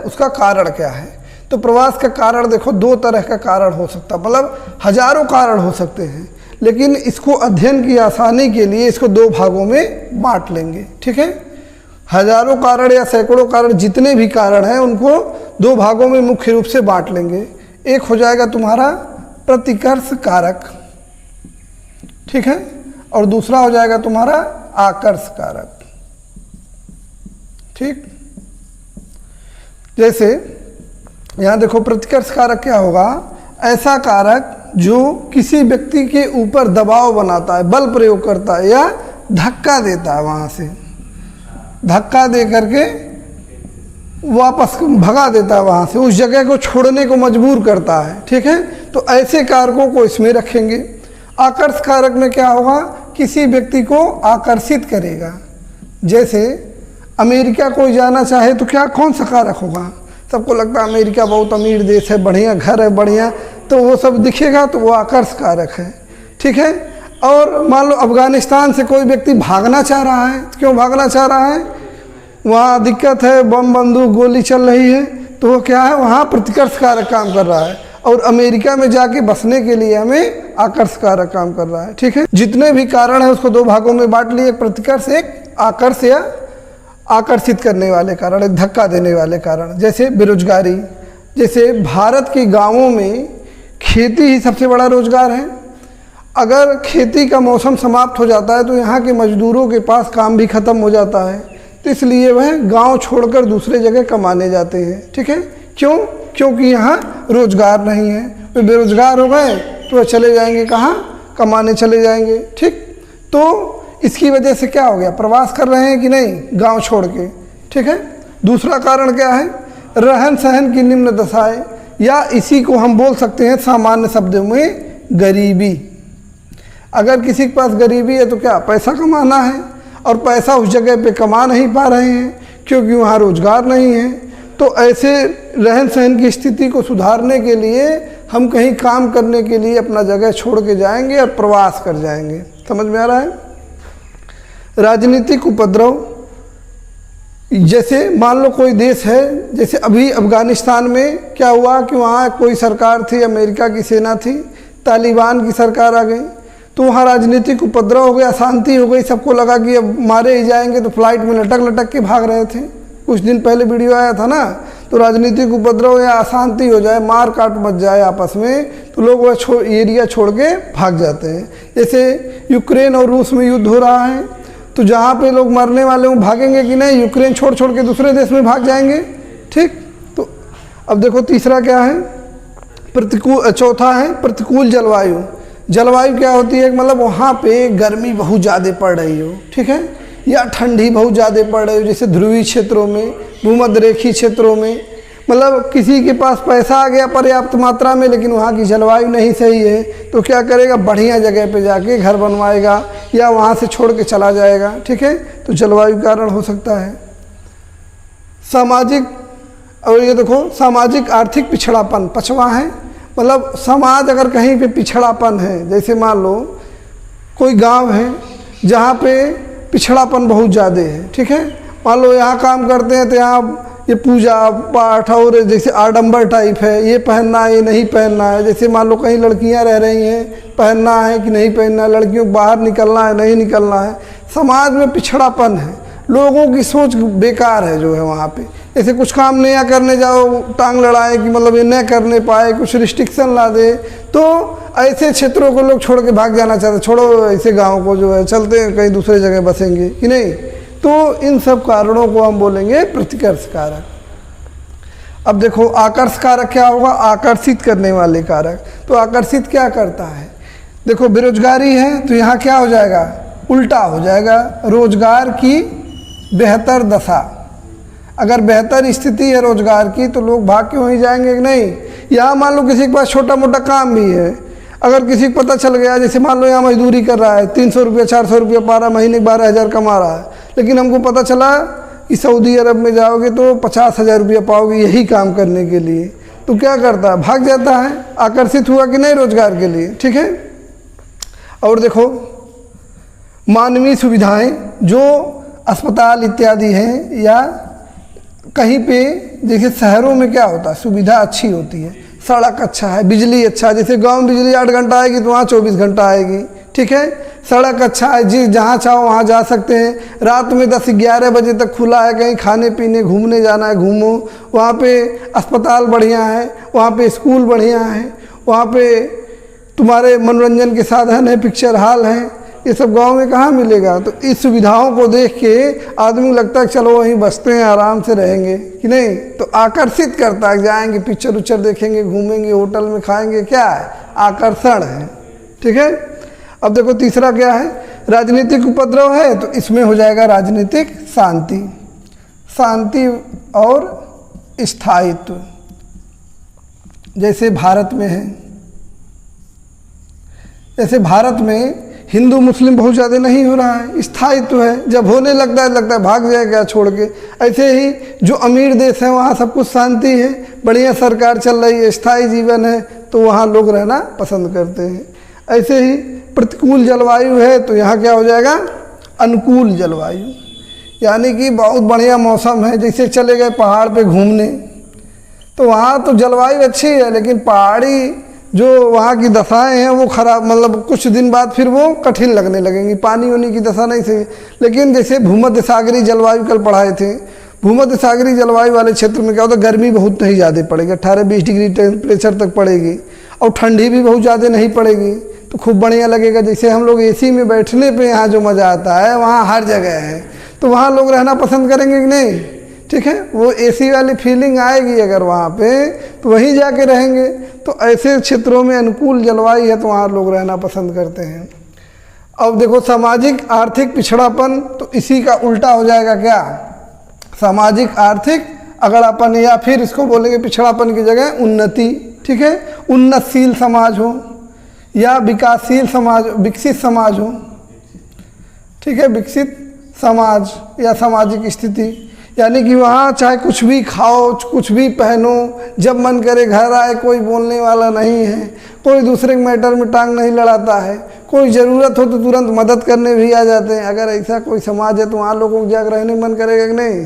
उसका कारण क्या है। तो प्रवास का कारण देखो दो तरह का कारण हो सकता है, मतलब हजारों कारण हो सकते हैं, लेकिन इसको अध्ययन की आसानी के लिए इसको दो भागों में बांट लेंगे। ठीक है, हजारों कारण या सैकड़ों कारण, जितने भी कारण हैं उनको दो भागों में मुख्य रूप से बांट लेंगे। एक हो जाएगा तुम्हारा प्रतिकर्ष कारक, ठीक है, और दूसरा हो जाएगा तुम्हारा आकर्ष कारक। ठीक, जैसे यहाँ देखो प्रतिकर्ष कारक क्या होगा, ऐसा कारक जो किसी व्यक्ति के ऊपर दबाव बनाता है, बल प्रयोग करता है या धक्का देता है, वहाँ से धक्का दे करके वापस भगा देता है, वहाँ से उस जगह को छोड़ने को मजबूर करता है। ठीक है, तो ऐसे कारकों को इसमें रखेंगे। आकर्ष कारक में क्या होगा, किसी व्यक्ति को आकर्षित करेगा। जैसे अमेरिका कोई जाना चाहे तो क्या कौन सा कारक होगा, सबको लगता है अमेरिका बहुत अमीर देश है, बढ़िया घर है, बढ़िया, तो वो सब दिखेगा तो वो आकर्ष कारक है। ठीक है, और मान लो अफगानिस्तान से कोई व्यक्ति भागना चाह रहा है, तो क्यों भागना चाह रहा है, वहाँ दिक्कत है, बम बंदूक गोली चल रही है, तो वो क्या है, वहाँ प्रतिकर्ष कारक काम कर रहा है, और अमेरिका में जाके बसने के लिए हमें आकर्ष कारक काम कर रहा है। ठीक है, जितने भी कारण है उसको दो भागों में बांट लिए, एक प्रतिकर्ष, एक आकर्ष या आकर्षित करने वाले कारण, एक धक्का देने वाले कारण। जैसे बेरोजगारी, जैसे भारत के गांवों में खेती ही सबसे बड़ा रोजगार है। अगर खेती का मौसम समाप्त हो जाता है तो यहाँ के मजदूरों के पास काम भी खत्म हो जाता है, तो इसलिए वह गांव छोड़कर दूसरे जगह कमाने जाते हैं। ठीक है, क्यों, क्योंकि यहाँ रोजगार नहीं है, वे बेरोजगार हो गए तो वह चले जाएंगे कहाँ, कमाने चले जाएंगे। ठीक, तो इसकी वजह से क्या हो गया, प्रवास कर रहे हैं कि नहीं, गांव छोड़ के। ठीक है, दूसरा कारण क्या है, रहन सहन की निम्न दशाएं, या इसी को हम बोल सकते हैं सामान्य शब्दों में गरीबी। अगर किसी के पास गरीबी है तो क्या, पैसा कमाना है, और पैसा उस जगह पे कमा नहीं पा रहे हैं क्योंकि वहाँ रोजगार नहीं है। तो ऐसे रहन सहन की स्थिति को सुधारने के लिए हम कहीं काम करने के लिए अपना जगह छोड़ के जाएंगे और प्रवास कर जाएंगे। समझ में आ रहा है। राजनीतिक उपद्रव, जैसे मान लो कोई देश है, जैसे अभी अफगानिस्तान में क्या हुआ कि वहाँ कोई सरकार थी, अमेरिका की सेना थी, तालिबान की सरकार आ गई, तो वहाँ राजनीतिक उपद्रव हो गया, अशांति हो गई, सबको लगा कि अब मारे ही जाएंगे, तो फ्लाइट में लटक लटक के भाग रहे थे। कुछ दिन पहले वीडियो आया था ना, तो राजनीतिक उपद्रव या अशांति हो जाए, मार काट मच जाए आपस में, तो लोग वह एरिया छोड़ के भाग जाते हैं। जैसे यूक्रेन और रूस में युद्ध हो रहा है, तो जहाँ पे लोग मरने वाले हों भागेंगे कि नहीं, यूक्रेन छोड़ छोड़ के दूसरे देश में भाग जाएंगे। ठीक, तो अब देखो तीसरा क्या है, प्रतिकूल, चौथा है प्रतिकूल जलवायु। जलवायु क्या होती है, मतलब वहाँ पे गर्मी बहुत ज़्यादा पड़ रही हो, ठीक है, या ठंडी बहुत ज़्यादा पड़ रही हो, जैसे ध्रुवीय क्षेत्रों में, भूमध्य रेखीय क्षेत्रों में, मतलब किसी के पास पैसा आ गया पर्याप्त मात्रा में, लेकिन वहाँ की जलवायु नहीं सही है, तो क्या करेगा, बढ़िया जगह पे जाके घर बनवाएगा या वहाँ से छोड़ के चला जाएगा। ठीक है, तो जलवायु कारण हो सकता है। सामाजिक, और ये देखो सामाजिक आर्थिक पिछड़ापन, पछवा है, मतलब समाज अगर कहीं पे पिछड़ापन है, जैसे मान लो कोई गांव है जहाँ पे पिछड़ापन बहुत ज़्यादा है। ठीक है, मान लो यहाँ काम करते हैं तो यहाँ ये पूजा पाठ और जैसे आडंबर टाइप है, ये पहनना है, ये नहीं पहनना है। जैसे मान लो कहीं लड़कियाँ रह रही हैं, पहनना है कि नहीं पहनना है, लड़कियों को बाहर निकलना है नहीं निकलना है, समाज में पिछड़ापन है, लोगों की सोच बेकार है जो है वहाँ पे। जैसे कुछ काम नया करने जाओ, टांग लड़ाए कि मतलब ये न करने पाए, कुछ रिस्ट्रिक्शन ला दे, तो ऐसे क्षेत्रों को लोग छोड़ के भाग जाना चाहते, छोड़ो ऐसे गाँव को जो है, चलते हैं कहीं दूसरे जगह बसेंगे कि नहीं। तो इन सब कारणों को हम बोलेंगे प्रतिकर्ष कारक। अब देखो आकर्ष कारक क्या होगा, आकर्षित करने वाले कारक। तो आकर्षित क्या करता है, देखो बेरोजगारी है तो यहाँ क्या हो जाएगा, उल्टा हो जाएगा, रोजगार की बेहतर दशा। अगर बेहतर स्थिति है रोजगार की तो लोग भाग के वहीं जाएंगे कि नहीं। यहाँ मान लो किसी के पास छोटा मोटा काम भी है, अगर किसी को पता चल गया, जैसे मान लो यहाँ मजदूरी कर रहा है, 300 रुपये 400 रुपये पा रहा, महीने 12,000 कमा रहा है, लेकिन हमको पता चला कि सऊदी अरब में जाओगे तो 50,000 रुपये पाओगे यही काम करने के लिए, तो क्या करता है, भाग जाता है। आकर्षित हुआ कि नहीं रोजगार के लिए। ठीक है, और देखो मानवीय सुविधाएं जो अस्पताल इत्यादि हैं, या कहीं पे जैसे शहरों में क्या होता है, सुविधा अच्छी होती है, सड़क अच्छा है, बिजली अच्छा है। जैसे गांव में बिजली 8 घंटा आएगी तो वहाँ 24 घंटा आएगी, ठीक है। सड़क अच्छा है, जी जहाँ चाहो वहाँ जा सकते हैं। रात में 10-11 बजे तक खुला है, कहीं खाने पीने घूमने जाना है घूमो। वहाँ पे अस्पताल बढ़िया है, वहाँ पे स्कूल बढ़िया है, वहाँ पे तुम्हारे मनोरंजन के साधन है, पिक्चर हॉल है। ये सब गांव में कहाँ मिलेगा। तो इस सुविधाओं को देख के आदमी को लगता है चलो वहीं बसते हैं, आराम से रहेंगे कि नहीं। तो आकर्षित करता है, जाएंगे पिक्चर उच्चर देखेंगे, घूमेंगे, होटल में खाएंगे, क्या है, आकर्षण है, ठीक है। अब देखो तीसरा क्या है, राजनीतिक उपद्रव है, तो इसमें हो जाएगा राजनीतिक शांति। शांति और स्थायित्व, जैसे भारत में है, जैसे भारत में हिंदू मुस्लिम बहुत ज़्यादा नहीं हो रहा है, स्थायित्व है। जब होने लगता है भाग जाएगा छोड़ के। ऐसे ही जो अमीर देश हैं वहाँ सब कुछ शांति है, बढ़िया सरकार चल रही है, स्थायी जीवन है, तो वहाँ लोग रहना पसंद करते हैं। ऐसे ही प्रतिकूल जलवायु है, तो यहाँ क्या हो जाएगा, अनुकूल जलवायु, यानी कि बहुत बढ़िया मौसम है। जैसे चले गए पहाड़ पे घूमने, तो वहाँ तो जलवायु अच्छी है, लेकिन पहाड़ी जो वहाँ की दशाएं हैं वो खराब, मतलब कुछ दिन बाद फिर वो कठिन लगने लगेंगी, पानी वानी की दशा नहीं सही। लेकिन जैसे भूमध्य सागरीय जलवायु कल पढ़ाए थे, भूमध्य सागरीय जलवायु वाले क्षेत्र में क्या होता है, गर्मी बहुत नहीं ज़्यादा पड़ेगी, 18-20 डिग्री टेम्परेचर तक पड़ेगी, और ठंडी भी बहुत ज़्यादा नहीं पड़ेगी, तो खूब बढ़िया लगेगा। जैसे हम लोग एसी में बैठने पे यहाँ जो मज़ा आता है वहाँ हर जगह है, तो वहाँ लोग रहना पसंद करेंगे कि नहीं, ठीक है। वो एसी वाली फीलिंग आएगी अगर वहाँ पे, तो वहीं जाके रहेंगे। तो ऐसे क्षेत्रों में अनुकूल जलवायु है, तो वहाँ लोग रहना पसंद करते हैं। अब देखो सामाजिक आर्थिक पिछड़ापन, तो इसी का उल्टा हो जाएगा क्या, सामाजिक आर्थिक अगड़ापन, या फिर इसको बोलेंगे पिछड़ापन की जगह उन्नति, ठीक है। उन्नतशील समाज हो या विकासशील समाज, विकसित समाज हो, ठीक है, विकसित समाज या सामाजिक स्थिति, यानी कि वहाँ चाहे कुछ भी खाओ, कुछ भी पहनो, जब मन करे घर आए, कोई बोलने वाला नहीं है, कोई दूसरे के मैटर में टांग नहीं लड़ाता है, कोई ज़रूरत हो तो तुरंत मदद करने भी आ जाते हैं। अगर ऐसा कोई समाज है तो वहाँ लोगों को जाकर रहने मन करेगा कि नहीं।